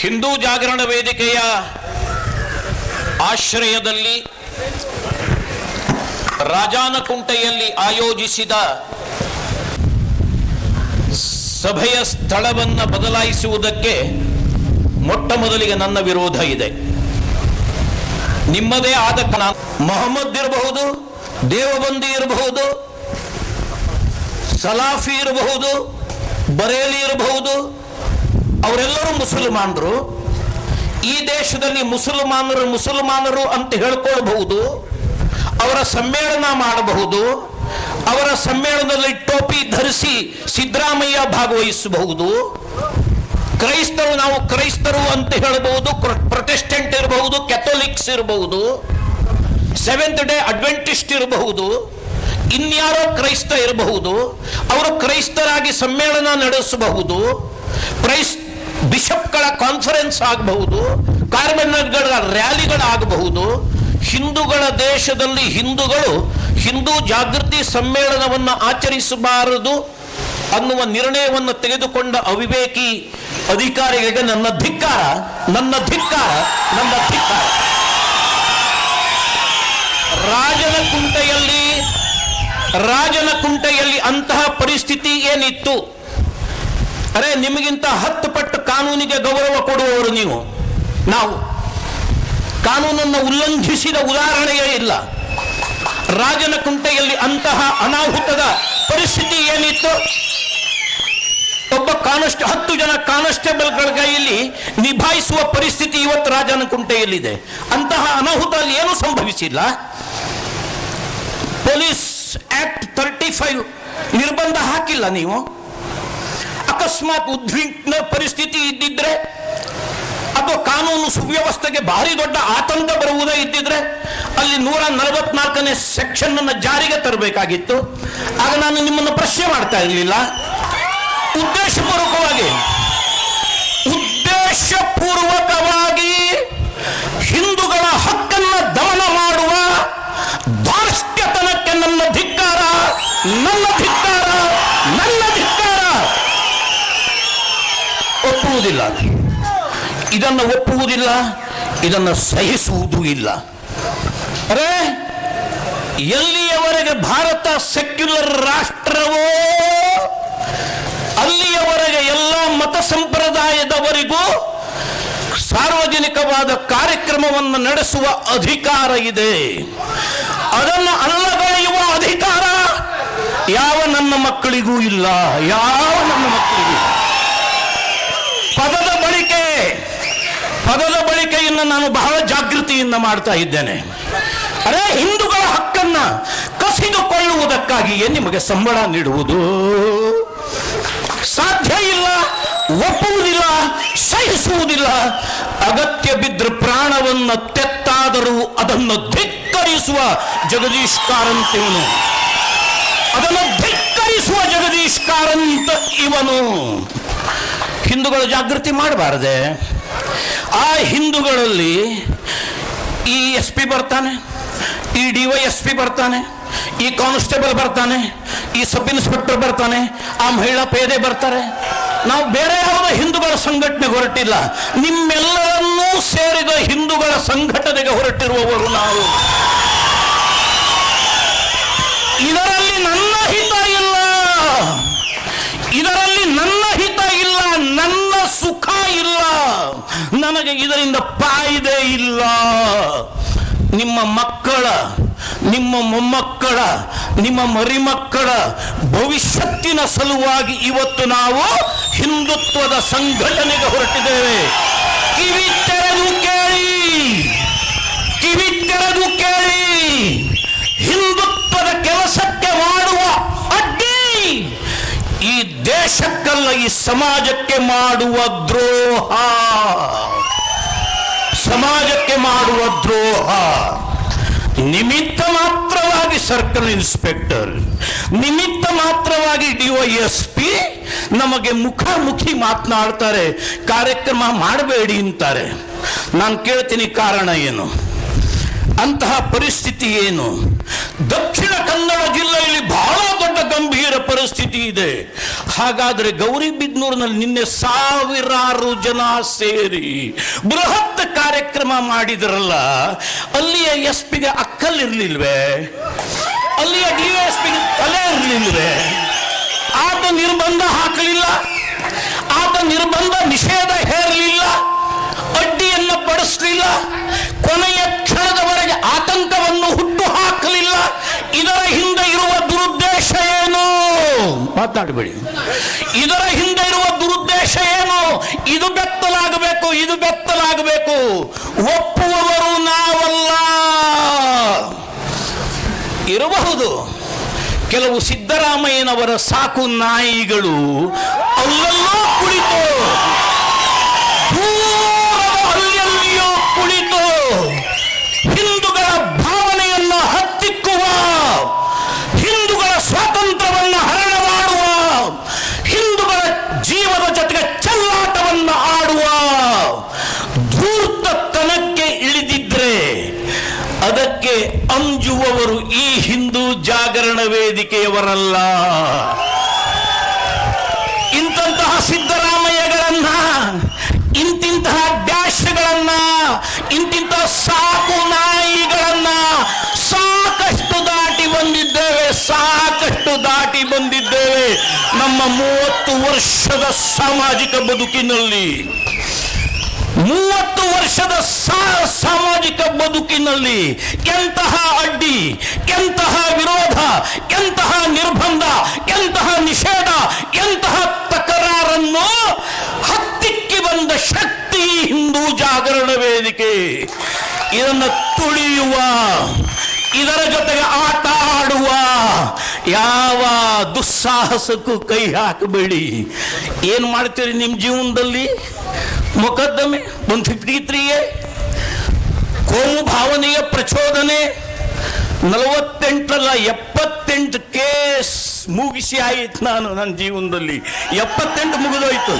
ಹಿಂದೂ ಜಾಗರಣ ವೇದಿಕೆಯ ಆಶ್ರಯದಲ್ಲಿ ರಾಜಾನಕುಂಟೆಯಲ್ಲಿ ಆಯೋಜಿಸಿದ ಸಭೆಯ ಸ್ಥಳವನ್ನು ಬದಲಾಯಿಸುವುದಕ್ಕೆ ಮೊಟ್ಟ ಮೊದಲಿಗೆ ನನ್ನ ವಿರೋಧ ಇದೆ. ನಿಮ್ಮದೇ ಆದ ಮೊಹಮ್ಮದ್ ಇರಬಹುದು, ದೇವಬಂದಿ ಇರಬಹುದು, ಸಲಾಫಿ ಇರಬಹುದು, ಬರೇಲಿ ಇರಬಹುದು, ಅವರೆಲ್ಲರೂ ಮುಸಲ್ಮಾನರು. ಈ ದೇಶದಲ್ಲಿ ಮುಸಲ್ಮಾನರು ಅಂತ ಹೇಳ್ಕೊಳ್ಬಹುದು. ಅವರ ಸಮ್ಮೇಳನ ಮಾಡಬಹುದು. ಅವರ ಸಮ್ಮೇಳನದಲ್ಲಿ ಟೋಪಿ ಧರಿಸಿ ಸಿದ್ದರಾಮಯ್ಯ ಭಾಗವಹಿಸಬಹುದು. ಕ್ರೈಸ್ತರು, ನಾವು ಕ್ರೈಸ್ತರು ಅಂತ ಹೇಳಬಹುದು. ಪ್ರೊಟೆಸ್ಟೆಂಟ್ ಇರಬಹುದು, ಕ್ಯಾಥೋಲಿಕ್ಸ್ ಇರಬಹುದು, ಸೆವೆಂತ್ ಡೇ ಅಡ್ವೆಂಟಿಸ್ಟ್ ಇರಬಹುದು, ಇನ್ಯಾರೋ ಕ್ರೈಸ್ತ ಇರಬಹುದು. ಅವರು ಕ್ರೈಸ್ತರಾಗಿ ಸಮ್ಮೇಳನ ನಡೆಸಬಹುದು. ಬಿಷಪ್ಗಳ ಕಾನ್ಫರೆನ್ಸ್ ಆಗಬಹುದು, ಕಾರ್ಮೆಂಟ್ಗಳ ರ್ಯಾಲಿಗಳಾಗಬಹುದು. ಹಿಂದೂಗಳ ದೇಶದಲ್ಲಿ ಹಿಂದೂಗಳು ಹಿಂದೂ ಜಾಗೃತಿ ಸಮ್ಮೇಳನವನ್ನು ಆಚರಿಸಬಾರದು ಅನ್ನುವ ನಿರ್ಣಯವನ್ನು ತೆಗೆದುಕೊಂಡ ಅವಿವೇಕಿ ಅಧಿಕಾರಿಗಳಿಗೆ ನನ್ನ ಧಿಕ್ಕಾರ, ನನ್ನ ಧಿಕ್ಕಾರ, ನನ್ನ ಧಿಕ್ಕಾರ. ರಾಜನಕುಂಟೆಯಲ್ಲಿ ಅಂತಹ ಪರಿಸ್ಥಿತಿ ಏನಿತ್ತು? ಅರೆ, ನಿಮಗಿಂತ 10 ಪಟ್ಟು ಕಾನೂನಿಗೆ ಗೌರವ ಕೊಡುವವರು ನೀವು. ನಾವು ಕಾನೂನನ್ನು ಉಲ್ಲಂಘಿಸಿದ ಉದಾಹರಣೆಯೇ ಇಲ್ಲ. ರಾಜನಕುಂಟೆಯಲ್ಲಿ ಅಂತಹ ಅನಾಹುತದ ಪರಿಸ್ಥಿತಿ ಏನಿತ್ತು? ಒಬ್ಬ 10 ಜನ ಕಾನ್ಸ್ಟೇಬಲ್ಗಳ ಕೈಯಲ್ಲಿ ನಿಭಾಯಿಸುವ ಪರಿಸ್ಥಿತಿ ಇವತ್ತು ರಾಜನಕುಂಟೆಯಲ್ಲಿದೆ. ಅಂತಹ ಅನಾಹುತ ಅಲ್ಲಿ ಏನೂ ಸಂಭವಿಸಿಲ್ಲ. ಪೊಲೀಸ್ ಆಕ್ಟ್ 35 ನಿರ್ಬಂಧ ಹಾಕಿಲ್ಲ ನೀವು. ಅಕಸ್ಮಾತ್ ಉದ್ವಿಗ್ನ ಪರಿಸ್ಥಿತಿ ಇದ್ದಿದ್ರೆ ಅಥವಾ ಕಾನೂನು ಸುವ್ಯವಸ್ಥೆಗೆ ಭಾರಿ ದೊಡ್ಡ ಆತಂಕ ಬರುವುದೇ ಇದ್ದಿದ್ರೆ ಅಲ್ಲಿ 144ನೇ ಸೆಕ್ಷನ್ ಅನ್ನು ಜಾರಿಗೆ ತರಬೇಕಾಗಿತ್ತು. ಆಗ ನಾನು ನಿಮ್ಮನ್ನು ಪ್ರಶ್ನೆ ಮಾಡ್ತಾ ಇರಲಿಲ್ಲ. ಉದ್ದೇಶಪೂರ್ವಕವಾಗಿ ಹಿಂದೂಗಳ ಹಕ್ಕನ್ನು ದಮನ ಮಾಡುವ ಧಾರ್ಷ್ಟ್ಯತನಕ್ಕೆ ನನ್ನ ಧಿಕ್ಕಾರ, ನನ್ನ ಧಿಕ್ಕಾರ, ನನ್ನ ಧಿಕ್ಕಾರ. ಒಪ್ಪುವುದಿಲ್ಲ, ಇದನ್ನು ಒಪ್ಪುವುದಿಲ್ಲ, ಇದನ್ನು ಸಹಿಸುವುದೂ ಇಲ್ಲ. ಅರೆ, ಎಲ್ಲಿಯವರೆಗೆ ಭಾರತ ಸೆಕ್ಯುಲರ್ ರಾಷ್ಟ್ರವೋ ಅಲ್ಲಿಯವರೆಗೆ ಎಲ್ಲ ಮತ ಸಂಪ್ರದಾಯದವರಿಗೂ ಸಾರ್ವಜನಿಕವಾದ ಕಾರ್ಯಕ್ರಮವನ್ನು ನಡೆಸುವ ಅಧಿಕಾರ ಇದೆ. ಅದನ್ನು ಅಲ್ಲಗಳೆಯುವ ಅಧಿಕಾರ ಯಾವ ನನ್ನ ಮಕ್ಕಳಿಗೂ ಇಲ್ಲ, ಯಾವ ನನ್ನ ಮಕ್ಕಳಿಗೂ. ಪದದ ಬಳಕೆಯನ್ನು ನಾನು ಬಹಳ ಜಾಗೃತಿಯಿಂದ ಮಾಡ್ತಾ ಇದ್ದೇನೆ. ಅರೆ, ಹಿಂದೂಗಳ ಹಕ್ಕನ್ನ ಕಸಿದುಕೊಳ್ಳುವುದಕ್ಕಾಗಿಯೇ ನಿಮಗೆ ಸಂಬಳ ನೀಡುವುದು ಸಾಧ್ಯ ಇಲ್ಲ, ಒಪ್ಪುವುದಿಲ್ಲ, ಸಹಿಸುವುದಿಲ್ಲ. ಅಗತ್ಯ ಬಿದ್ದರೆ ಪ್ರಾಣವನ್ನು ತೆತ್ತಾದರೂ ಅದನ್ನು ಧಿಕ್ಕರಿಸುವ ಜಗದೀಶ್ ಕಾರಂತ್ ಇವನು. ಅದನ್ನು ಧಿಕ್ಕರಿಸುವ ಜಗದೀಶ್ ಕಾರಂತ್ ಇವನು. ಹಿಂದೂಗಳ ಜಾಗೃತಿ ಮಾಡಬಾರದೆ? ಆ ಹಿಂದೂಗಳಲ್ಲಿ ಈ SP ಬರ್ತಾನೆ, ಈ DYSP ಬರ್ತಾನೆ, ಈ ಕಾನ್ಸ್ಟೇಬಲ್ ಬರ್ತಾನೆ, ಈ ಸಬ್ ಇನ್ಸ್ಪೆಕ್ಟರ್ ಬರ್ತಾನೆ, ಆ ಮಹಿಳಾ ಪೇದೆ ಬರ್ತಾರೆ. ನಾವು ಬೇರೆ ಯಾವುದೇ ಹಿಂದೂಗಳ ಸಂಘಟನೆಗೆ ಹೊರಟಿಲ್ಲ, ನಿಮ್ಮೆಲ್ಲರನ್ನೂ ಸೇರಿದ ಹಿಂದೂಗಳ ಸಂಘಟನೆಗೆ ಹೊರಟಿರುವವರು ನಾವು. ಇದರಲ್ಲಿ ನನ್ನ ಹಿತ ಇಲ್ಲ, ಇದರಲ್ಲಿ ನನ್ನ ಹಿತ ಇಲ್ಲ, ನನ್ನ ಸುಖ ಇಲ್ಲ, ನನಗೆ ಇದರಿಂದ ಫಾಯಿದೆ ಇಲ್ಲ. ನಿಮ್ಮ ಮಕ್ಕಳ, ನಿಮ್ಮ ಮೊಮ್ಮಕ್ಕಳ, ನಿಮ್ಮ ಮರಿಮಕ್ಕಳ ಭವಿಷ್ಯತ್ತಿನ ಸಲುವಾಗಿ ಇವತ್ತು ನಾವು ಹಿಂದುತ್ವದ ಸಂಘಟನೆಗೆ ಹೊರಟಿದ್ದೇವೆ. ಕಿವಿ ತೆರೆದು ಕೇಳಿ, ಕಿವಿ ತೆರೆದು ಕೇಳಿ. ಹಿಂದುತ್ವದ ಕೆಲಸಕ್ಕೆ ಮಾಡುವ ಅಡ್ಡಿ ಈ ದೇಶಕ್ಕಲ್ಲ, ಈ ಸಮಾಜಕ್ಕೆ ಮಾಡುವ ದ್ರೋಹ, ಸಮಾಜಕ್ಕೆ ಮಾಡುವ ದ್ರೋಹ. ನಿಮಿತ್ತ ಮಾತ್ರವಾಗಿ ಸರ್ಕಲ್ ಇನ್ಸ್ಪೆಕ್ಟರ್, ನಿಮಿತ್ತ ಮಾತ್ರವಾಗಿ DYSP ನಮಗೆ ಮುಖಾಮುಖಿ ಮಾತನಾಡ್ತಾರೆ, ಕಾರ್ಯಕ್ರಮ ಮಾಡಬೇಡಿ ಅಂತಾರೆ. ನಾನು ಕೇಳ್ತೀನಿ, ಕಾರಣ ಏನು? ಅಂತಹ ಪರಿಸ್ಥಿತಿ ಏನು? ದಕ್ಷಿಣ ಕನ್ನಡ ಜಿಲ್ಲೆಯಲ್ಲಿ ಬಹಳ ದೊಡ್ಡ ಗಂಭೀರ ಪರಿಸ್ಥಿತಿ ಇದೆ. ಹಾಗಾದ್ರೆ ಗೌರಿಬಿದನೂರಿನಲ್ಲಿ ನಿನ್ನೆ ಸಾವಿರಾರು ಜನ ಸೇರಿ ಬೃಹತ್ ಕಾರ್ಯಕ್ರಮ ಮಾಡಿದ್ರಲ್ಲ, ಅಲ್ಲಿಯ ಎಸ್ಪಿಗೆ ಅಕ್ಕಲ್ಲಿರ್ಲಿಲ್ವೇ? ಅಲ್ಲಿಯ ಡಿವೈಎಸ್ಪಿಗೆ ತಲೆ ಇರಲಿಲ್ವೇ? ಆತ ನಿರ್ಬಂಧ ಹಾಕಲಿಲ್ಲ, ಆತ ನಿರ್ಬಂಧ ನಿಷೇಧ ಹೇರಲಿಲ್ಲ, ಅಡ್ಡಿಯನ್ನು ಪಡಿಸಲಿಲ್ಲ, ಕೊನೆಯ ಕ್ಷಣದವರೆಗೆ ಆತಂಕವನ್ನು ಹುಟ್ಟು ಹಾಕಲಿಲ್ಲ. ಇದರ ಹಿಂದೆ ಇರುವ ದುರುದ್ದೇಶ ಏನು? ಮಾತಾಡಬೇಡಿ. ಇದರ ಹಿಂದೆ ಇರುವ ದುರುದ್ದೇಶ ಏನು? ಇದು ಬೆತ್ತಲಾಗಬೇಕು, ಇದು ಬೆತ್ತಲಾಗಬೇಕು. ಒಪ್ಪುವವರು ನಾವಲ್ಲ. ಇರಬಹುದು ಕೆಲವು ಸಿದ್ದರಾಮಯ್ಯನವರ ಸಾಕು ನಾಯಿಗಳು ಅಲ್ಲೆಲ್ಲೋ ಕುಳಿತು, ಅಲ್ಲೆಲ್ಲಿಯೋ ಕುಳಿತು ಹಿಂದೂಗಳ ಭಾವನೆಯನ್ನು ಹತ್ತಿಕ್ಕುವ, ಹಿಂದೂಗಳ ಸ್ವಾತಂತ್ರ್ಯವನ್ನು ಹರಣ ಮಾಡುವ, ಹಿಂದೂಗಳ ಜೀವದ ಜೊತೆಗೆ ಚೆಲ್ಲಾಟವನ್ನು ಆಡುವ ಧೂರ್ತತನಕ್ಕೆ ಇಳಿದಿದ್ರೆ ಅದಕ್ಕೆ ಅಂಜುವವರು ಈ ಹಿಂದೂ ಜಾಗರಣ ವೇದಿಕೆಯವರಲ್ಲ. ಇಂತಹ ಸಿದ್ದರಾಮಯ್ಯಗಳನ್ನ, ಇಂತಿಂತಹ ಡ್ಯಾಶ್ಗಳನ್ನ, ಇಂತಿಂತಹ ಸಾಕು ನಾಯಿಗಳನ್ನ ಸಾಕಷ್ಟು ದಾಟಿ ಬಂದಿದ್ದೇವೆ, ಸಾಕಷ್ಟು ದಾಟಿ ಬಂದಿದ್ದೇವೆ. ನಮ್ಮ 30 ವರ್ಷದ ಸಾಮಾಜಿಕ ಬದುಕಿನಲ್ಲಿ, 30 ವರ್ಷದ ಸಾಮಾಜಿಕ ಬದುಕಿನಲ್ಲಿ ಎಂತಹ ಅಡ್ಡಿ, ಎಂತಹ ವಿರೋಧ, ಎಂತಹ ನಿರ್ಬಂಧ, ಎಂತಹ ನಿಷೇಧ, ಎಂತಹ ತಕರಾರನ್ನು ಹತ್ತಿಕ್ಕಿ ಬಂದ ಶಕ್ತಿ ಹಿಂದೂ ಜಾಗರಣ ವೇದಿಕೆ. ಇದನ್ನು ತುಳಿಯುವ, ಇದರ ಜೊತೆಗೆ ಆಟ ಆಡುವ ಯಾವ ದುಸ್ಸಾಹಸಕ್ಕೂ ಕೈ ಹಾಕಬೇಡಿ. ಏನು ಮಾಡ್ತೀರಿ ನಿಮ್ಮ ಜೀವನದಲ್ಲಿ? ಮೊಕದ್ದಮೆ 153 ಕೋಮು ಭಾವನೆಯ ಪ್ರಚೋದನೆ, 48 78 ಕೇಸ್ ಮುಗಿಸಿ ಆಯಿತು. ನಾನು ನನ್ನ ಜೀವನದಲ್ಲಿ 78 ಮುಗಿದೋಯ್ತು.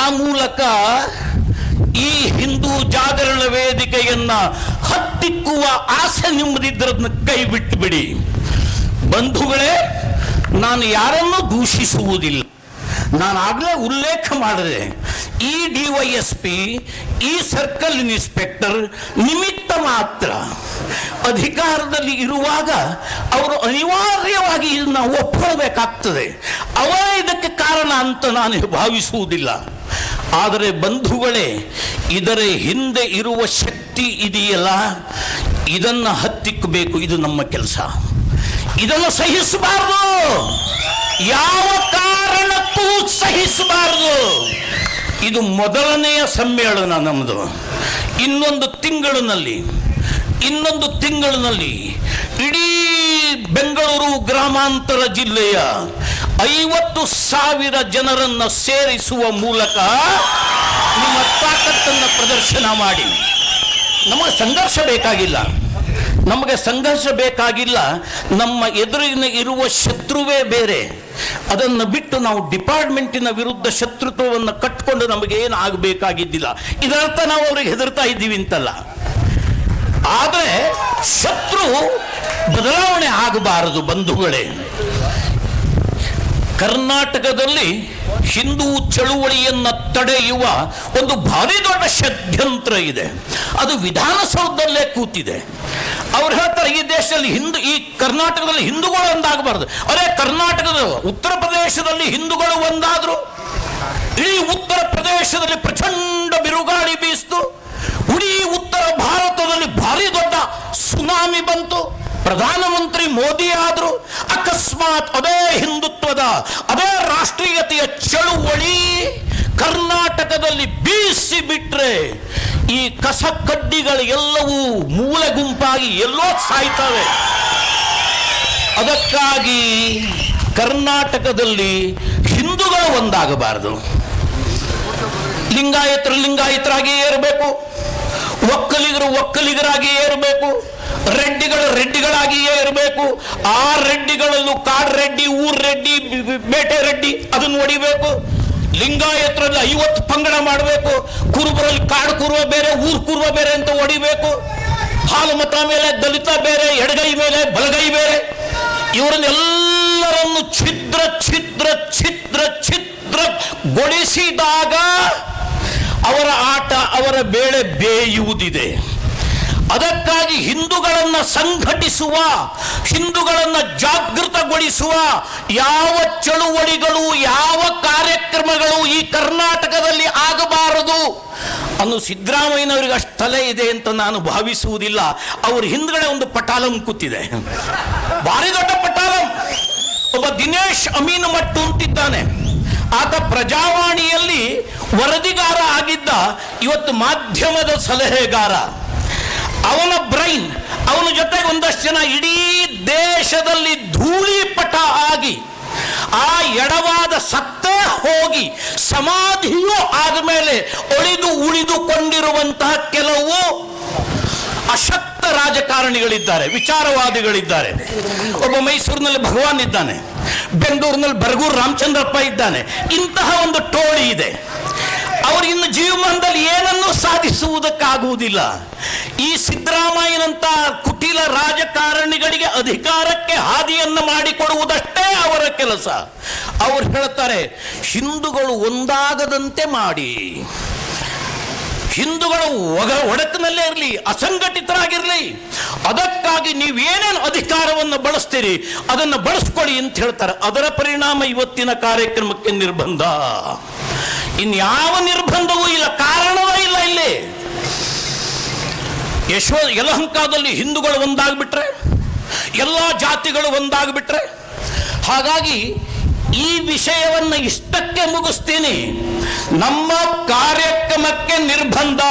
ಆ ಮೂಲಕ ಈ ಹಿಂದೂ ಜಾಗರಣ ವೇದಿಕೆಯನ್ನ ಹತ್ತಿಕ್ಕುವ ಆಸೆ ನಿಮ್ಮದಿದ್ದರನ್ನ ಕೈ ಬಿಟ್ಟು ಬಿಡಿ. ಬಂಧುಗಳೇ, ನಾನು ಯಾರನ್ನೂ ದೂಷಿಸುವುದಿಲ್ಲ. ನಾನು ಆಗಲೇ ಉಲ್ಲೇಖ ಮಾಡಿದೆ, ಈ ಡಿವೈಎಸ್ಪಿ, ಈ ಸರ್ಕಲ್ ಇನ್ಸ್ಪೆಕ್ಟರ್ ನಿಮಿತ್ತ ಮಾತ್ರ. ಅಧಿಕಾರದಲ್ಲಿ ಇರುವಾಗ ಅವರು ಅನಿವಾರ್ಯವಾಗಿ ಇದನ್ನು ಒಪ್ಪಿಕೊಳ್ಳಬೇಕಾಗ್ತದೆ. ಅವರೇ ಇದಕ್ಕೆ ಕಾರಣ ಅಂತ ನಾನು ಭಾವಿಸುವುದಿಲ್ಲ. ಆದರೆ ಬಂಧುಗಳೇ, ಇದರ ಹಿಂದೆ ಇರುವ ಶಕ್ತಿ ಇದೆಯಲ್ಲ, ಇದನ್ನು ಹತ್ತಿಕ್ಕಬೇಕು. ಇದು ನಮ್ಮ ಕೆಲಸ. ಇದನ್ನು ಸಹಿಸಬಾರದು, ಯಾವ ಕಾರಣಕ್ಕೂ ಸಹಿಸಬಾರದು. ಇದು ಮೊದಲನೆಯ ಸಮ್ಮೇಳನ ನಮ್ಮದು. ಇನ್ನೊಂದು ತಿಂಗಳಿನಲ್ಲಿ ಇಡೀ ಬೆಂಗಳೂರು ಗ್ರಾಮಾಂತರ ಜಿಲ್ಲೆಯ 50,000 ಜನರನ್ನು ಸೇರಿಸುವ ಮೂಲಕ ನಿಮ್ಮ ತಾಕತ್ತನ್ನು ಪ್ರದರ್ಶನ ಮಾಡಿ. ನಮಗೆ ಸಂಘರ್ಷ ಬೇಕಾಗಿಲ್ಲ. ನಮ್ಮ ಎದುರಿನ ಇರುವ ಶತ್ರುವೇ ಬೇರೆ. ಅದನ್ನು ಬಿಟ್ಟು ನಾವು ಡಿಪಾರ್ಟ್ಮೆಂಟಿನ ವಿರುದ್ಧ ಶತ್ರುತ್ವವನ್ನು ಕಟ್ಟಿಕೊಂಡು ನಮಗೆ ಏನು ಆಗಬೇಕಾಗಿದ್ದಿಲ್ಲ. ಇದರರ್ಥ ನಾವು ಅವ್ರಿಗೆ ಹೆದರ್ತಾ ಇದ್ದೀವಿ ಅಂತಲ್ಲ. ಆದರೆ ಶತ್ರು ಬದಲಾವಣೆ ಆಗಬಾರದು. ಬಂಧುಗಳೇ, ಕರ್ನಾಟಕದಲ್ಲಿ ಹಿಂದೂ ಚಳುವಳಿಯನ್ನು ತಡೆಯುವ ಒಂದು ಭಾರಿ ದೊಡ್ಡ ಷಡ್ಯಂತ್ರ ಇದೆ. ಅದು ವಿಧಾನಸೌಧದಲ್ಲೇ ಕೂತಿದೆ. ಅವ್ರು ಹೇಳ್ತಾರೆ, ಈ ದೇಶದಲ್ಲಿ ಈ ಕರ್ನಾಟಕದಲ್ಲಿ ಹಿಂದೂಗಳು ಒಂದಾಗಬಾರದು. ಅರೆ, ಕರ್ನಾಟಕದ ಉತ್ತರ ಪ್ರದೇಶದಲ್ಲಿ ಹಿಂದೂಗಳು ಒಂದಾದ್ರು, ಇಡೀ ಉತ್ತರ ಪ್ರದೇಶದಲ್ಲಿ ಪ್ರಚಂಡ ಬಿರುಗಾಳಿ ಬೀಸ್ತು, ಇಡೀ ಉತ್ತರ ಭಾರತದಲ್ಲಿ ಭಾರಿ ದೊಡ್ಡ ಸುನಾಮಿ ಬಂತು, ಪ್ರಧಾನಮಂತ್ರಿ ಮೋದಿ ಆದ್ರು. ಅಕಸ್ಮಾತ್ ಅದೇ ಹಿಂದುತ್ವದ, ಅದೇ ರಾಷ್ಟ್ರೀಯತೆಯ ಚಳುವಳಿ ಕರ್ನಾಟಕದಲ್ಲಿ ಬೀಸಿ ಬಿಟ್ರೆ ಈ ಕಸ ಕಡ್ಡಿಗಳು ಎಲ್ಲವೂ ಮೂಲೆ ಗುಂಪಾಗಿ ಎಲ್ಲೋ ಸಾಯ್ತವೆ. ಅದಕ್ಕಾಗಿ ಕರ್ನಾಟಕದಲ್ಲಿ ಹಿಂದೂಗಳು ಒಂದಾಗಬಾರದು. ಲಿಂಗಾಯತರಾಗಿಯೇ ಇರಬೇಕು, ಒಕ್ಕಲಿಗರಾಗಿಯೇ ಇರಬೇಕು, ರೆಡ್ಡಿಗಳಾಗಿಯೇ ಇರಬೇಕು. ಆ ರೆಡ್ಡಿಗಳಲ್ಲೂ ಕಾಡು ರೆಡ್ಡಿ, ಊರ್ ರೆಡ್ಡಿ, ಬೇಟೆ ರೆಡ್ಡಿ ಅದನ್ನು ಹೊಡಿಬೇಕು. ಲಿಂಗಾಯತರಲ್ಲಿ 50 ಪಂಗಡ ಮಾಡಬೇಕು, ಕುರುಬರಲ್ಲಿ ಕಾಡು ಕುರುಬ ಬೇರೆ, ಊರು ಕುರುಬ ಬೇರೆ ಅಂತ ಹೊಡಿಬೇಕು, ಹಾಲು ಮತ ಮೇಲೆ ದಲಿತ ಬೇರೆ, ಎಡಗೈ ಮೇಲೆ ಬಲಗೈ ಬೇರೆ, ಇವರನ್ನೆಲ್ಲರನ್ನು ಛಿದ್ರ ಛಿದ್ರ ಛಿದ್ರ ಛಿದ್ರಗೊಳಿಸಿದಾಗ ಅವರ ಆಟ, ಅವರ ಬೇಳೆ ಬೇಯುವುದಿದೆ. ಅದಕ್ಕಾಗಿ ಹಿಂದೂಗಳನ್ನು ಸಂಘಟಿಸುವ, ಹಿಂದೂಗಳನ್ನು ಜಾಗೃತಗೊಳಿಸುವ ಯಾವ ಚಳುವಳಿಗಳು, ಯಾವ ಕಾರ್ಯಕ್ರಮಗಳು ಈ ಕರ್ನಾಟಕದಲ್ಲಿ ಆಗಬಾರದು ಅನ್ನೋ ಸಿದ್ದರಾಮಯ್ಯನವರಿಗೆ ಅಷ್ಟು ತಲೆ ಇದೆ ಅಂತ ನಾನು ಭಾವಿಸುವುದಿಲ್ಲ. ಅವ್ರ ಹಿಂದ್ಗಡೆ ಒಂದು ಪಟಾಲಂ ಕೂತಿದೆ, ಭಾರಿ ದೊಡ್ಡ ಪಟಾಲಂ. ಒಬ್ಬ ದಿನೇಶ್ ಅಮೀನ್ ಮಟ್ಟು ಅಂತಿದ್ದಾನೆ, ಆತ ಪ್ರಜಾವಾಣಿಯಲ್ಲಿ ವರದಿಗಾರ ಆಗಿದ್ದ, ಇವತ್ತು ಮಾಧ್ಯಮದ ಸಲಹೆಗಾರ. ಅವನ ಬ್ರೈನ್, ಅವನ ಜೊತೆಗೆ ಒಂದಷ್ಟು ಜನ ಇಡೀ ದೇಶದಲ್ಲಿ ಧೂಳಿಪಟ ಆಗಿ ಆ ಎಡವಾದ ಸತ್ತೇ ಹೋಗಿ ಸಮಾಧಿಯೂ ಆದಮೇಲೆ ಉಳಿದುಕೊಂಡಿರುವಂತಹ ಕೆಲವು ಅಶಕ್ತ ರಾಜಕಾರಣಿಗಳಿದ್ದಾರೆ, ವಿಚಾರವಾದಿಗಳಿದ್ದಾರೆ. ಒಬ್ಬ ಮೈಸೂರಿನಲ್ಲಿ ಭಗವಾನ್ ಇದ್ದಾನೆ, ಬೆಂಗಳೂರಿನಲ್ಲಿ ಬರಗೂರು ರಾಮಚಂದ್ರಪ್ಪ ಇದ್ದಾನೆ. ಇಂತಹ ಒಂದು ಟೋಳಿ ಇದೆ. ಅವರು ಇನ್ನು ಜೀವಮಾನದಲ್ಲಿ ಏನನ್ನೂ ಸಾಧಿಸುವುದಕ್ಕಾಗುವುದಿಲ್ಲ. ಈ ಸಿದ್ದರಾಮಯ್ಯನಂತ ಕುಟಿಲ ರಾಜಕಾರಣಿಗಳಿಗೆ ಅಧಿಕಾರಕ್ಕೆ ಹಾದಿಯನ್ನು ಮಾಡಿಕೊಡುವುದಷ್ಟೇ ಅವರ ಕೆಲಸ. ಅವರು ಹೇಳ್ತಾರೆ, ಹಿಂದೂಗಳು ಒಂದಾಗದಂತೆ ಮಾಡಿ, ಹಿಂದೂಗಳು ಒಡಕಿನಲ್ಲೇ ಇರಲಿ, ಅಸಂಘಟಿತರಾಗಿರಲಿ, ಅದಕ್ಕಾಗಿ ನೀವೇನೇನು ಅಧಿಕಾರವನ್ನು ಬಳಸ್ತೀರಿ ಅದನ್ನು ಬಳಸ್ಕೊಳ್ಳಿ ಅಂತ ಹೇಳ್ತಾರೆ. ಅದರ ಪರಿಣಾಮ ಇವತ್ತಿನ ಕಾರ್ಯಕ್ರಮಕ್ಕೆ ನಿರ್ಬಂಧ. ಇನ್ಯಾವ ನಿರ್ಬಂಧವೂ ಇಲ್ಲ, ಕಾರಣವೇ ಇಲ್ಲ. ಇಲ್ಲಿ ಯಲಹಂಕದಲ್ಲಿ ಹಿಂದೂಗಳು ಒಂದಾಗ್ಬಿಟ್ರೆ, ಎಲ್ಲ ಜಾತಿಗಳು ಒಂದಾಗ್ಬಿಟ್ರೆ. ಹಾಗಾಗಿ ಈ ವಿಷಯವನ್ನು ಇಷ್ಟಕ್ಕೆ ಮುಗಿಸ್ತೀನಿ. ನಮ್ಮ ಕಾರ್ಯಕ್ರಮಕ್ಕೆ ನಿರ್ಬಂಧ,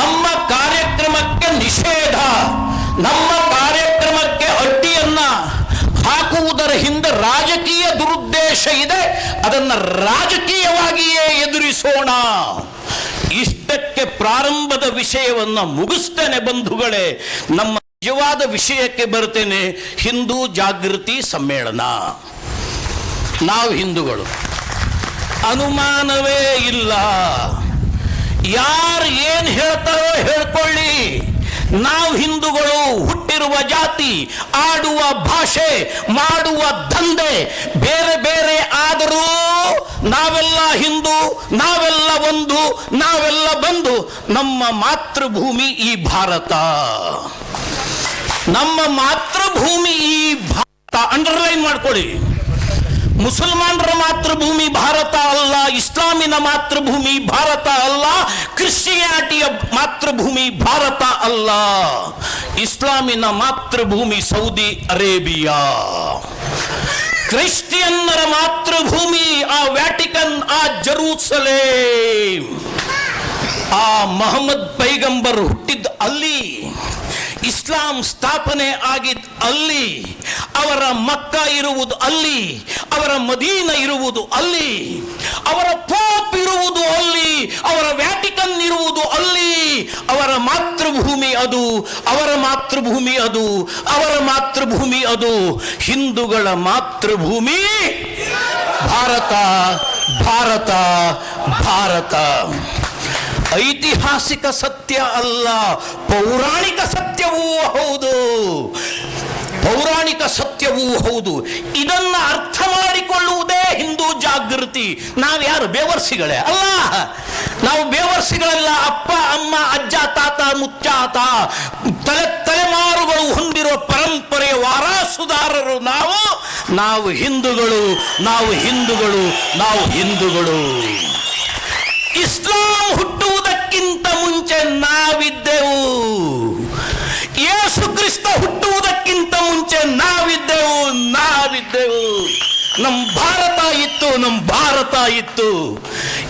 ನಮ್ಮ ಕಾರ್ಯಕ್ರಮಕ್ಕೆ ನಿಷೇಧ, ನಮ್ಮ ಕಾರ್ಯಕ್ರಮಕ್ಕೆ ಅಡ್ಡಿಯನ್ನ ಹಾಕುವುದರ ಹಿಂದೆ ರಾಜಕೀಯ ದುರುದ್ದೇಶ ಇದೆ. ಅದನ್ನು ರಾಜಕೀಯವಾಗಿಯೇ ಎದುರಿಸೋಣ. ಇಷ್ಟಕ್ಕೆ ಪ್ರಾರಂಭದ ವಿಷಯವನ್ನು ಮುಗಿಸ್ತೇನೆ ಬಂಧುಗಳೇ. ನಮ್ಮ ನಿಜವಾದ ವಿಷಯಕ್ಕೆ ಬರ್ತೇನೆ. ಹಿಂದೂ ಜಾಗೃತಿ ಸಮ್ಮೇಳನ. ನಾವು ಹಿಂದೂಗಳು, ಅನುಮಾನವೇ ಇಲ್ಲ. ಯಾರು ಏನು ಹೇಳ್ತಾರೋ ಹೇಳ್ಕೊಳ್ಳಿ, ನಾವು ಹಿಂದೂಗಳು. ಹುಟ್ಟಿರುವ ಜಾತಿ, ಆಡುವ ಭಾಷೆ, ಮಾಡುವ ದಂಧೆ ಬೇರೆ ಬೇರೆ ಆದರೂ ನಾವೆಲ್ಲ ಹಿಂದೂ, ನಾವೆಲ್ಲ ಒಂದು, ನಾವೆಲ್ಲ ಬಂದು. ನಮ್ಮ ಮಾತೃಭೂಮಿ ಈ ಭಾರತ, ನಮ್ಮ ಮಾತೃಭೂಮಿ ಈ ಭಾರತ. ಅಂಡರ್ಲೈನ್ ಮಾಡ್ಕೊಳ್ಳಿ. ಮುಸಲ್ಮಾನರ ಮಾತೃಭೂಮಿ ಭಾರತ ಅಲ್ಲ, ಇಸ್ಲಾಮಿನ ಮಾತೃಭೂಮಿ ಭಾರತ ಅಲ್ಲ, ಕ್ರಿಶ್ಚಿಯಾನಿಟಿಯ ಮಾತೃಭೂಮಿ ಭಾರತ ಅಲ್ಲ. ಇಸ್ಲಾಮಿನ ಮಾತೃಭೂಮಿ ಸೌದಿ ಅರೇಬಿಯಾ. ಕ್ರಿಶ್ಚಿಯನ್ನರ ಮಾತೃಭೂಮಿ ಆ ವ್ಯಾಟಿಕನ್, ಆ ಜೆರೂಸಲೇಮ್. ಆ ಮೊಹಮ್ಮದ್ ಪೈಗಂಬರ್ ಹುಟ್ಟಿದ್ದ ಅಲ್ಲಿ, ಇಸ್ಲಾಂ ಸ್ಥಾಪನೆ ಆಗಿದ್ದ ಅಲ್ಲಿ, ಅವರ ಮಕ್ಕ ಇರುವುದು ಅಲ್ಲಿ, ಅವರ ಮದೀನ ಇರುವುದು ಅಲ್ಲಿ, ಅವರ ಪೋಪ್ ಇರುವುದು ಅಲ್ಲಿ, ಅವರ ವ್ಯಾಟಿಕನ್ ಇರುವುದು ಅಲ್ಲಿ. ಅವರ ಮಾತೃಭೂಮಿ ಅದು, ಅವರ ಮಾತೃಭೂಮಿ ಅದು, ಅವರ ಮಾತೃಭೂಮಿ ಅದು. ಹಿಂದೂಗಳ ಮಾತೃಭೂಮಿ ಭಾರತ, ಭಾರತ, ಭಾರತ. ಐತಿಹಾಸಿಕ ಸತ್ಯ ಅಲ್ಲ, ಪೌರಾಣಿಕ ಸತ್ಯವೂ ಹೌದು, ಪೌರಾಣಿಕ ಸತ್ಯವೂ ಹೌದು. ಇದನ್ನ ಅರ್ಥ ಮಾಡಿಕೊಳ್ಳುವುದೇ ಹಿಂದೂ ಜಾಗೃತಿ. ನಾವ್ಯಾರು ಬೇವರ್ಸಿಗಳೇ ಅಲ್ಲ, ನಾವು ಬೇವರ್ಸಿಗಳೆಲ್ಲ. ಅಪ್ಪ ಅಮ್ಮ ಅಜ್ಜ ತಾತ ಮುತ್ತಾತ ತಲೆಮಾರುಗಳು ಹೊಂದಿರುವ ಪರಂಪರೆಯ ವಾರಸುದಾರರು ನಾವು. ನಾವು ಹಿಂದೂಗಳು, ನಾವು ಹಿಂದೂಗಳು, ನಾವು ಹಿಂದೂಗಳು. ಇಸ್ಲಾಂ ಹುಟ್ಟುವುದಕ್ಕಿಂತ ಮುಂಚೆ ನಾವಿದ್ದೆವು. ಯೇಸು ಕ್ರಿಸ್ತ ಹುಟ್ಟುವುದಕ್ಕಿಂತ ಮುಂಚೆ ನಾವಿದ್ದೆವು. ನಮ್ಮ ಭಾರತ ಇತ್ತು, ನಮ್ಮ ಭಾರತ ಇತ್ತು.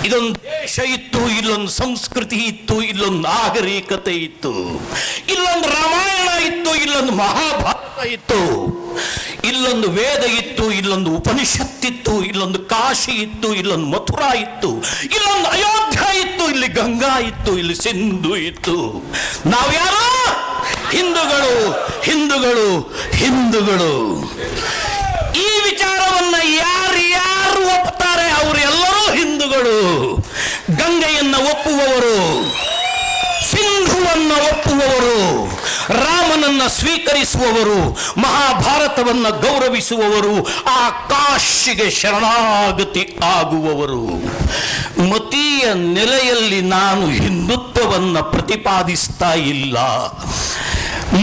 ಇದೊಂದು ದೇಶ ಇತ್ತು, ಇಲ್ಲೊಂದು ಸಂಸ್ಕೃತಿ ಇತ್ತು, ಇಲ್ಲೊಂದು ನಾಗರಿಕತೆ ಇತ್ತು, ಇಲ್ಲೊಂದು ರಾಮಾಯಣ ಇತ್ತು, ಇಲ್ಲೊಂದು ಮಹಾಭಾರತ ಇತ್ತು, ಇಲ್ಲೊಂದು ವೇದ ಇತ್ತು, ಇಲ್ಲೊಂದು ಉಪನಿಷತ್ತಿತ್ತು, ಇಲ್ಲೊಂದು ಕಾಶಿ ಇತ್ತು, ಇಲ್ಲೊಂದು ಮಥುರಾ ಇತ್ತು, ಇಲ್ಲೊಂದು ಅಯೋಧ್ಯ ಇತ್ತು, ಇಲ್ಲಿ ಗಂಗಾ ಇತ್ತು, ಇಲ್ಲಿ ಸಿಂಧು ಇತ್ತು. ನಾವ್ಯಾರು? ಹಿಂದೂಗಳು, ಹಿಂದೂಗಳು, ಹಿಂದೂಗಳು. ಈ ವಿಚಾರವನ್ನ ಯಾರು ಒಪ್ತಾರೆ ಅವರೆಲ್ಲರೂ ಸ್ವೀಕರಿಸುವವರು, ಮಹಾಭಾರತವನ್ನು ಗೌರವಿಸುವವರು, ಆ ಕಾಶಿಗೆ ಶರಣಾಗತಿ ಆಗುವವರು. ಮತೀಯ ನೆಲೆಯಲ್ಲಿ ನಾನು ಹಿಂದುತ್ವವನ್ನು ಪ್ರತಿಪಾದಿಸ್ತಾ ಇಲ್ಲ.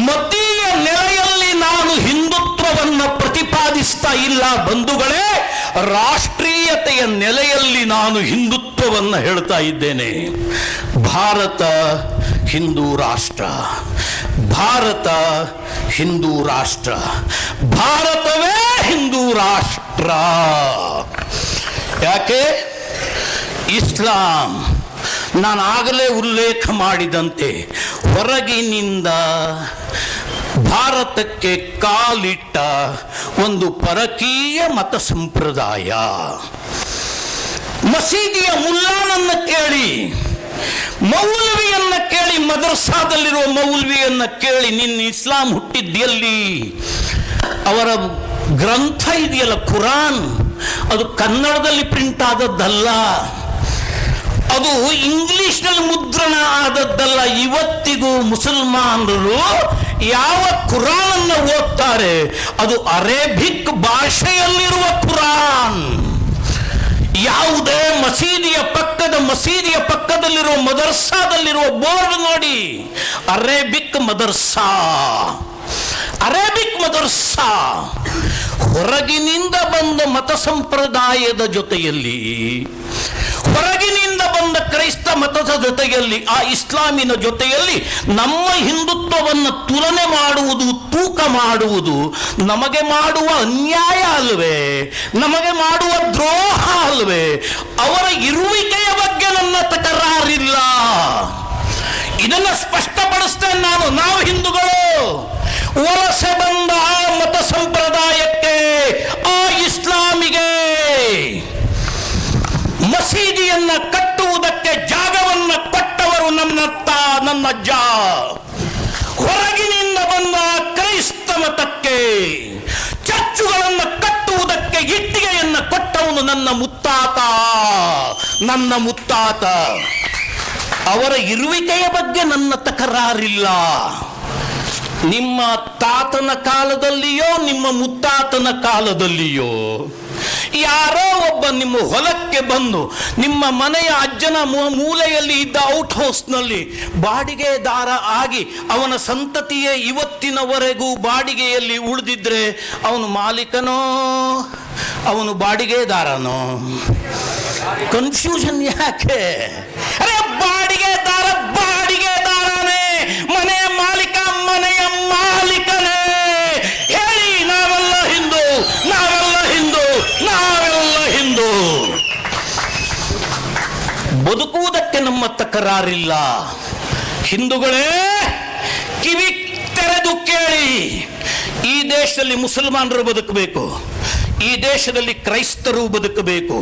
ಮತೀಯ ನೆಲೆಯಲ್ಲಿ ನಾನು ಹಿಂದುತ್ವವನ್ನು ಪ್ರತಿಪಾದಿಸ್ತಾ ಇಲ್ಲ ಬಂಧುಗಳೇ. ರಾಷ್ಟ್ರೀಯತೆಯ ನೆಲೆಯಲ್ಲಿ ನಾನು ಹಿಂದುತ್ವವನ್ನು ಹೇಳ್ತಾ ಇದ್ದೇನೆ. ಭಾರತ ಹಿಂದೂ ರಾಷ್ಟ್ರ, ಭಾರತ ಹಿಂದೂ ರಾಷ್ಟ್ರ, ಭಾರತವೇ ಹಿಂದೂ ರಾಷ್ಟ್ರ. ಯಾಕೆ? ಇಸ್ಲಾಂ, ನಾನು ಆಗಲೇ ಉಲ್ಲೇಖ ಮಾಡಿದಂತೆ, ಹೊರಗಿನಿಂದ ಭಾರತಕ್ಕೆ ಕಾಲಿಟ್ಟ ಒಂದು ಪರಕೀಯ ಮತ ಸಂಪ್ರದಾಯ. ಮಸೀದಿಯ ಮುಲ್ಲಾನನ್ನು ಕೇಳಿ, ಮೌಲ್ವಿಯನ್ನ ಕೇಳಿ, ಮದರ್ಸಾದಲ್ಲಿರುವ ಮೌಲ್ವಿಯನ್ನ ಕೇಳಿ, ನಿನ್ನ ಇಸ್ಲಾಂ ಹುಟ್ಟಿದ್ದೆಲ್ಲಿ? ಅವರ ಗ್ರಂಥ ಇದೆಯಲ್ಲ ಕುರಾನ್, ಅದು ಕನ್ನಡದಲ್ಲಿ ಪ್ರಿಂಟ್ ಆದದ್ದಲ್ಲ, ಅದು ಇಂಗ್ಲಿಷ್ನಲ್ಲಿ ಮುದ್ರಣ ಆದದ್ದಲ್ಲ. ಇವತ್ತಿಗೂ ಮುಸಲ್ಮಾನರು ಯಾವ ಕುರಾನನ್ನು ಓದ್ತಾರೆ ಅದು ಅರೇಬಿಕ್ ಭಾಷೆಯಲ್ಲಿರುವ ಕುರಾನ್. ಯಾವುದೇ ಮಸೀದಿಯ ಪಕ್ಕದಲ್ಲಿರುವ ಮದರ್ಸಾದಲ್ಲಿರುವ ಬೋರ್ಡ್ ನೋಡಿ, ಅರೇಬಿಕ್ ಮದರ್ಸಾ, ಅರೇಬಿಕ್ ಮದರ್ಸಾ. ಹೊರಗಿನಿಂದ ಬಂದ ಮತ ಸಂಪ್ರದಾಯದ ಜೊತೆಯಲ್ಲಿ, ಹೊರಗಿನಿಂದ ಬಂದ ಕ್ರೈಸ್ತ ಮತದ ಜೊತೆಯಲ್ಲಿ, ಆ ಇಸ್ಲಾಮಿನ ಜೊತೆಯಲ್ಲಿ ನಮ್ಮ ಹಿಂದುತ್ವವನ್ನು ತುಲನೆ ಮಾಡುವುದು, ತೂಕ ಮಾಡುವುದು ನಮಗೆ ಮಾಡುವ ಅನ್ಯಾಯ ಅಲ್ವೇ? ನಮಗೆ ಮಾಡುವ ದ್ರೋಹ ಅಲ್ವೇ? ಅವರ ಇರುವಿಕೆಯ ಬಗ್ಗೆ ನನ್ನ ತಕರಾರಿಲ್ಲ. ಇದನ್ನು ಸ್ಪಷ್ಟಪಡಿಸ್ತೇನೆ ನಾನು. ನಾವು ಹಿಂದೂಗಳು ವಲಸೆ ಬಂದ ಆ ಮತ ಸಂಪ್ರದಾಯಕ್ಕೆ, ಆ ಇಸ್ಲಾಮಿಗೆ ಮಸೀದಿಯನ್ನ ಕಟ್ಟುವುದಕ್ಕೆ ಜಾಗವನ್ನು ಕೊಟ್ಟವರು ನನ್ನ ಅಜ್ಜ. ಹೊರಗಿನಿಂದ ಬಂದ ಕ್ರೈಸ್ತ ಮತಕ್ಕೆ ಚರ್ಚುಗಳನ್ನು ಕಟ್ಟುವುದಕ್ಕೆ ಇಟ್ಟಿಗೆಯನ್ನು ಕೊಟ್ಟವನು ನನ್ನ ಮುತ್ತಾತ. ಅವರ ಇರುವಿಕೆಯ ಬಗ್ಗೆ ನನ್ನ ತಕರಾರಿಲ್ಲ. ನಿಮ್ಮ ತಾತನ ಕಾಲದಲ್ಲಿಯೋ ನಿಮ್ಮ ಮುತ್ತಾತನ ಕಾಲದಲ್ಲಿಯೋ ಯಾರೋ ಒಬ್ಬ ನಿಮ್ಮ ಹೊಲಕ್ಕೆ ಬಂದು ನಿಮ್ಮ ಮನೆಯ ಅಜ್ಜನ ಮೂಲೆಯಲ್ಲಿ ಇದ್ದ ಔಟ್ ಹೌಸ್ನಲ್ಲಿ ಬಾಡಿಗೆದಾರ ಆಗಿ ಅವನ ಸಂತತಿಯೇ ಇವತ್ತಿನವರೆಗೂ ಬಾಡಿಗೆಯಲ್ಲಿ ಉಳಿದಿದ್ರೆ ಅವನು ಮಾಲೀಕನೋ ಅವನು ಬಾಡಿಗೆದಾರನೋ? ಕನ್ಫ್ಯೂಷನ್ ಯಾಕೆ? ಅರೆ ಬಾಡಿಗೆದಾರನೇ, ಮನೆಯ ಮಾಲೀಕ ಮನೆಯ ಮಾಲೀಕನೇ. ಹೇಳಿ, ನಾವೆಲ್ಲ ಹಿಂದೂ. ಬದುಕುವುದಕ್ಕೆ ನಮ್ಮ ತಕರಾರಿಲ್ಲ. ಹಿಂದೂಗಳೇ, ಕಿವಿ ತೆರೆದು ಕೇಳಿ. ಈ ದೇಶದಲ್ಲಿ ಮುಸಲ್ಮಾನರು ಬದುಕಬೇಕು, ಈ ದೇಶದಲ್ಲಿ ಕ್ರೈಸ್ತರು ಬದುಕಬೇಕು.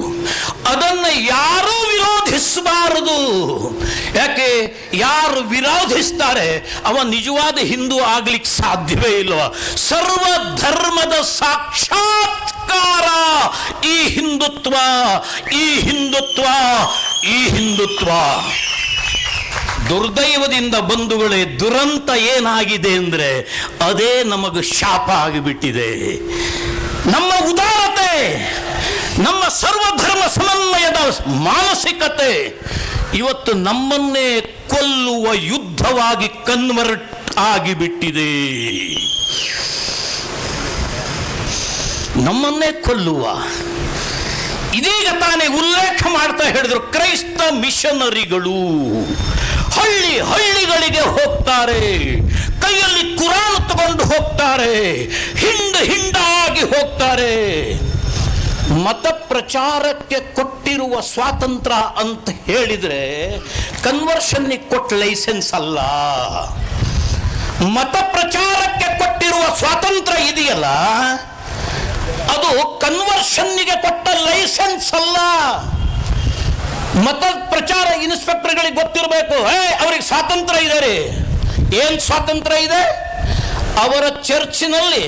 ಅದನ್ನು ಯಾರೂ ವಿರೋಧಿಸಬಾರದು. ಯಾಕೆ? ಯಾರು ವಿರೋಧಿಸ್ತಾರೆ ಅವ ನಿಜವಾದ ಹಿಂದೂ ಆಗ್ಲಿಕ್ಕೆ ಸಾಧ್ಯವೇ ಇಲ್ವ? ಸರ್ವ ಧರ್ಮದ ಸಾಕ್ಷಾತ್ಕಾರ ಈ ಹಿಂದುತ್ವ. ದುರ್ದೈವದಿಂದ ಬಂಧುಗಳೇ, ದುರಂತ ಏನಾಗಿದೆ ಅಂದ್ರೆ ಅದೇ ನಮಗೆ ಶಾಪ ಆಗಿಬಿಟ್ಟಿದೆ. ನಮ್ಮ ಉದಾರತೆ, ನಮ್ಮ ಸರ್ವಧರ್ಮ ಸಮನ್ವಯದ ಮಾನಸಿಕತೆ ಇವತ್ತು ನಮ್ಮನ್ನೇ ಕೊಲ್ಲುವ ಯುದ್ಧವಾಗಿ ಕನ್ವರ್ಟ್ ಆಗಿಬಿಟ್ಟಿದೆ. ನಮ್ಮನ್ನೇ ಕೊಲ್ಲುವ. ಇದೀಗ ತಾನೇ ಉಲ್ಲೇಖ ಮಾಡ್ತಾ ಹೇಳಿದ್ರು, ಕ್ರೈಸ್ತ ಮಿಷನರಿಗಳು ಹಳ್ಳಿಗಳಿಗೆ ಹೋಗ್ತಾರೆ, ಕೈಯಲ್ಲಿ ಕುರಾನ್ ತಗೊಂಡು ಹೋಗ್ತಾರೆ, ಹಿಂಡಾಗಿ ಹೋಗ್ತಾರೆ. ಮತ ಪ್ರಚಾರಕ್ಕೆ ಕೊಟ್ಟಿರುವ ಸ್ವಾತಂತ್ರ್ಯ ಅಂತ ಹೇಳಿದ್ರೆ ಕನ್ವರ್ಷನ್ಗೆ ಕೊಟ್ಟ ಲೈಸೆನ್ಸ್ ಅಲ್ಲ. ಮತ ಪ್ರಚಾರಕ್ಕೆ ಕೊಟ್ಟಿರುವ ಸ್ವಾತಂತ್ರ್ಯ ಇದೆಯಲ್ಲ, ಅದು ಕನ್ವರ್ಷನ್ಗೆ ಕೊಟ್ಟ ಲೈಸೆನ್ಸ್ ಅಲ್ಲ. ಮತ ಪ್ರಚಾರ ಇನ್ಸ್ಪೆಕ್ಟರ್ಗಳಿಗೆ ಗೊತ್ತಿರಬೇಕು, ಅವರಿಗೆ ಸ್ವಾತಂತ್ರ್ಯ ಇದೆ ರೀ. ಏನ್ ಸ್ವಾತಂತ್ರ್ಯ ಇದೆ? ಅವರ ಚರ್ಚಿನಲ್ಲಿ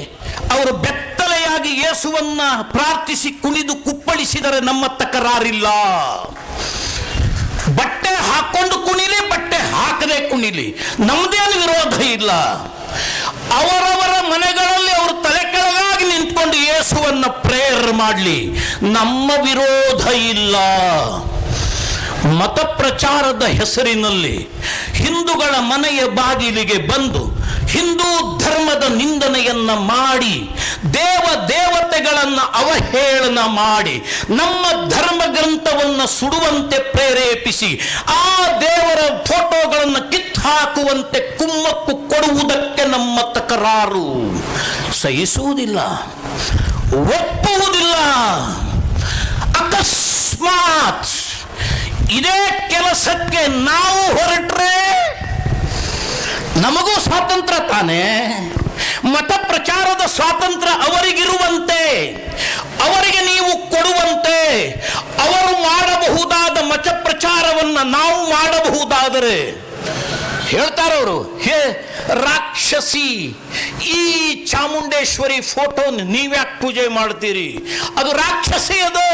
ಅವರು ಬೆತ್ತಲೆಯಾಗಿ ಯೇಸುವನ್ನ ಪ್ರಾರ್ಥಿಸಿ ಕುಣಿದು ಕುಪ್ಪಳಿಸಿದರೆ ನಮ್ಮ ತಕರಾರಿಲ್ಲ. ಬಟ್ಟೆ ಹಾಕೊಂಡು ಕುಣಿಲಿ, ಬಟ್ಟೆ ಹಾಕದೆ ಕುಣಿಲಿ, ನಮ್ದೇನು ವಿರೋಧ ಇಲ್ಲ. ಅವರವರ ಮನೆಗಳಲ್ಲಿ ಅವರು ತಲೆ ಕೆಳಗಾಗಿ ನಿಂತ್ಕೊಂಡು ಯೇಸುವನ್ನ ಪ್ರೇಯರ್ ಮಾಡಲಿ, ನಮ್ಮ ವಿರೋಧ ಇಲ್ಲ. ಮತ ಪ್ರಚಾರದ ಹೆಸರಿನಲ್ಲಿ ಹಿಂದೂಗಳ ಮನೆಯ ಬಾಗಿಲಿಗೆ ಬಂದು ಹಿಂದೂ ಧರ್ಮದ ನಿಂದನೆಯನ್ನ ಮಾಡಿ, ದೇವತೆಗಳನ್ನು ಅವಹೇಳನ ಮಾಡಿ, ನಮ್ಮ ಧರ್ಮ ಗ್ರಂಥವನ್ನು ಸುಡುವಂತೆ ಪ್ರೇರೇಪಿಸಿ, ಆ ದೇವರ ಫೋಟೋಗಳನ್ನು ಕಿತ್ತು ಹಾಕುವಂತೆ ಕುಮ್ಮಕ್ಕು ಕೊಡುವುದಕ್ಕೆ ನಮ್ಮ ತಕರಾರು. ಸಹಿಸುವುದಿಲ್ಲ, ಒಪ್ಪುವುದಿಲ್ಲ. ಅಕಸ್ಮಾತ್ ಇದೇ ಕೆಲಸಕ್ಕೆ ನಾವು ಹೊರಟ್ರೆ ನಮಗೂ ಸ್ವಾತಂತ್ರ್ಯ ತಾನೇ. ಮತ ಪ್ರಚಾರದ ಸ್ವಾತಂತ್ರ್ಯ ಅವರಿಗಿರುವಂತೆ, ಅವರಿಗೆ ನೀವು ಕೊಡುವಂತೆ, ಅವರು ಮಾಡಬಹುದಾದ ಮತ ಪ್ರಚಾರವನ್ನು ನಾವು ಮಾಡಬಹುದಾದರೆ ಹೇಳ್ತಾರವರು, ಹೇ ರಾಕ್ಷಸಿ, ಈ ಚಾಮುಂಡೇಶ್ವರಿ ಫೋಟೋ ನೀವ್ಯಾಕೆ ಪೂಜೆ ಮಾಡ್ತೀರಿ? ಅದು ರಾಕ್ಷಸಿ, ಅದು